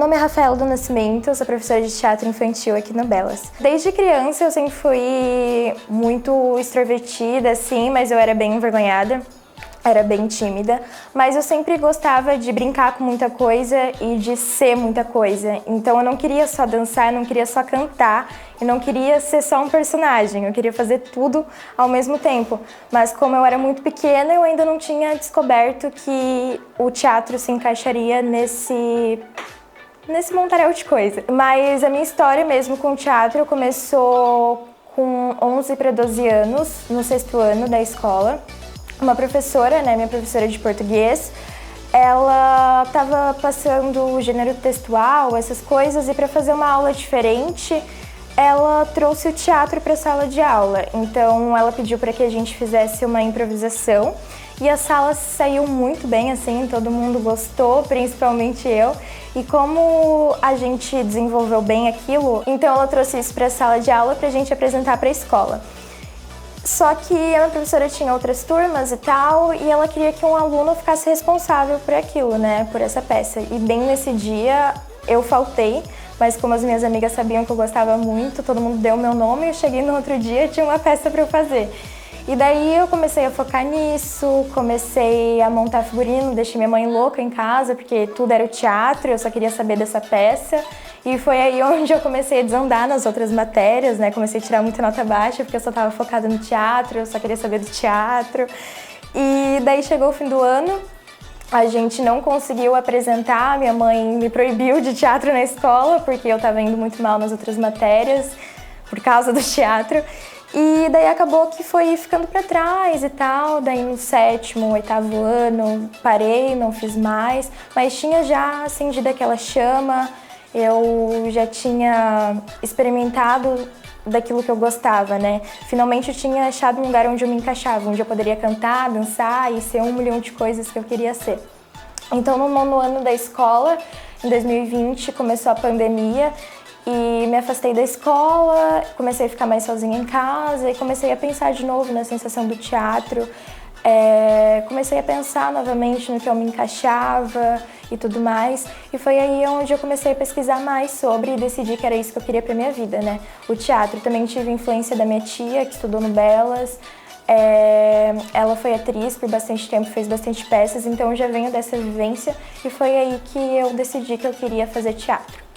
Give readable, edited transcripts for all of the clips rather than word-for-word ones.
nome é Rafaela do Nascimento, eu sou professora de teatro infantil aqui no Belas. Desde criança eu sempre fui muito extrovertida, assim, mas eu era bem envergonhada. Era bem tímida, mas eu sempre gostava de brincar com muita coisa e de ser muita coisa. Então eu não queria só dançar, eu não queria só cantar, eu não queria ser só um personagem, eu queria fazer tudo ao mesmo tempo. Mas como eu era muito pequena, eu ainda não tinha descoberto que o teatro se encaixaria nesse montaréu de coisa. Mas a minha história mesmo com o teatro começou com 11 para 12 anos, no 6º ano da escola. Uma professora, minha professora de português, ela estava passando o gênero textual, essas coisas, e para fazer uma aula diferente, ela trouxe o teatro para a sala de aula. Então ela pediu para que a gente fizesse uma improvisação e a sala saiu muito bem, assim, todo mundo gostou, principalmente eu. E como a gente desenvolveu bem aquilo, então ela trouxe isso para a sala de aula para a gente apresentar para a escola. Só que a minha professora tinha outras turmas e tal, e ela queria que um aluno ficasse responsável por aquilo, por essa peça. E bem nesse dia eu faltei, mas como as minhas amigas sabiam que eu gostava muito, todo mundo deu meu nome, eu cheguei no outro dia e tinha uma peça para eu fazer. E daí eu comecei a focar nisso, comecei a montar figurino, deixei minha mãe louca em casa, porque tudo era o teatro, eu só queria saber dessa peça. E foi aí onde eu comecei a desandar nas outras matérias, comecei a tirar muita nota baixa, porque eu só estava focada no teatro, eu só queria saber do teatro. E daí chegou o fim do ano, a gente não conseguiu apresentar, minha mãe me proibiu de teatro na escola, porque eu estava indo muito mal nas outras matérias, por causa do teatro. E daí acabou que foi ficando para trás e tal, daí no 7º, 8º ano parei, não fiz mais, mas tinha já acendido aquela chama, eu já tinha experimentado daquilo que eu gostava, Finalmente eu tinha achado um lugar onde eu me encaixava, onde eu poderia cantar, dançar e ser 1 milhão de coisas que eu queria ser. Então no 9º ano da escola, em 2020, começou a pandemia, e me afastei da escola, comecei a ficar mais sozinha em casa e comecei a pensar de novo na sensação do teatro. Comecei a pensar novamente no que eu me encaixava e tudo mais. E foi aí onde eu comecei a pesquisar mais sobre e decidi que era isso que eu queria pra minha vida, O teatro. Também tive influência da minha tia, que estudou no Belas. Ela foi atriz por bastante tempo, fez bastante peças, então eu já venho dessa vivência e foi aí que eu decidi que eu queria fazer teatro.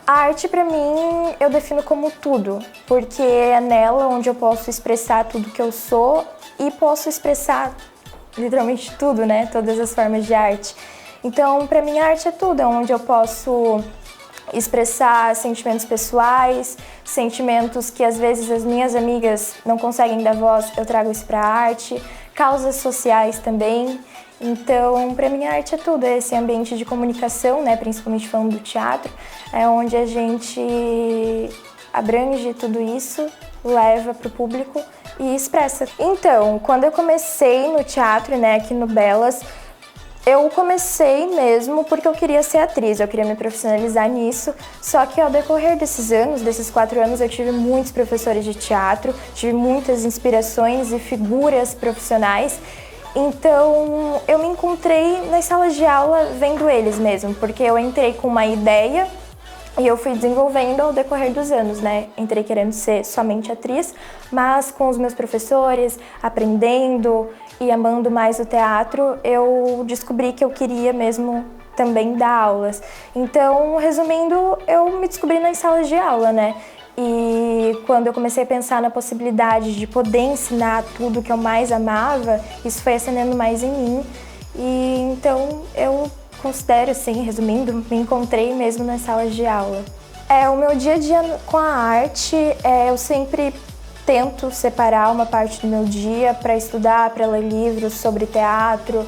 A arte, pra mim, eu defino como tudo, porque é nela onde eu posso expressar tudo que eu sou e posso expressar literalmente tudo, Todas as formas de arte. Então, pra mim, a arte é tudo, é onde eu posso expressar sentimentos pessoais, sentimentos que às vezes as minhas amigas não conseguem dar voz, eu trago isso pra arte, causas sociais também. Então, para mim, a arte é tudo, é esse ambiente de comunicação, principalmente falando do teatro, é onde a gente abrange tudo isso, leva para o público e expressa. Então, quando eu comecei no teatro, aqui no Belas, eu comecei mesmo porque eu queria ser atriz, eu queria me profissionalizar nisso, só que ao decorrer desses anos, desses 4 anos, eu tive muitos professores de teatro, tive muitas inspirações e figuras profissionais. Então, eu me encontrei nas salas de aula vendo eles mesmo, porque eu entrei com uma ideia e eu fui desenvolvendo ao decorrer dos anos, Entrei querendo ser somente atriz, mas com os meus professores, aprendendo e amando mais o teatro, eu descobri que eu queria mesmo também dar aulas. Então, resumindo, eu me descobri nas salas de aula, E quando eu comecei a pensar na possibilidade de poder ensinar tudo que eu mais amava, isso foi acendendo mais em mim. E então eu considero, assim, resumindo, me encontrei mesmo nas salas de aula. O meu dia a dia com a arte, eu sempre tento separar uma parte do meu dia para estudar, para ler livros sobre teatro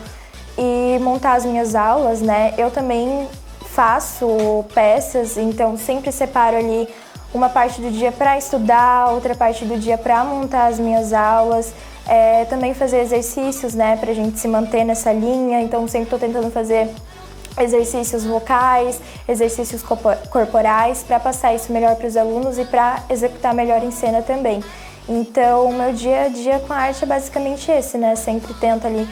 e montar as minhas aulas, Eu também faço peças, então sempre separo ali uma parte do dia para estudar, outra parte do dia para montar as minhas aulas, também fazer exercícios, para a gente se manter nessa linha, então sempre estou tentando fazer exercícios vocais, exercícios corporais, para passar isso melhor para os alunos e para executar melhor em cena também. Então, o meu dia a dia com a arte é basicamente esse, Sempre tento ali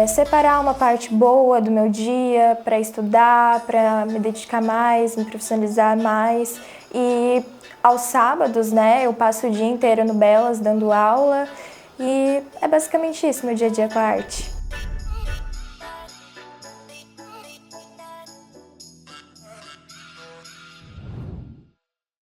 separar uma parte boa do meu dia para estudar, para me dedicar mais, me profissionalizar mais. E aos sábados, né, eu passo o dia inteiro no Belas dando aula e é basicamente isso, meu dia a dia com a arte.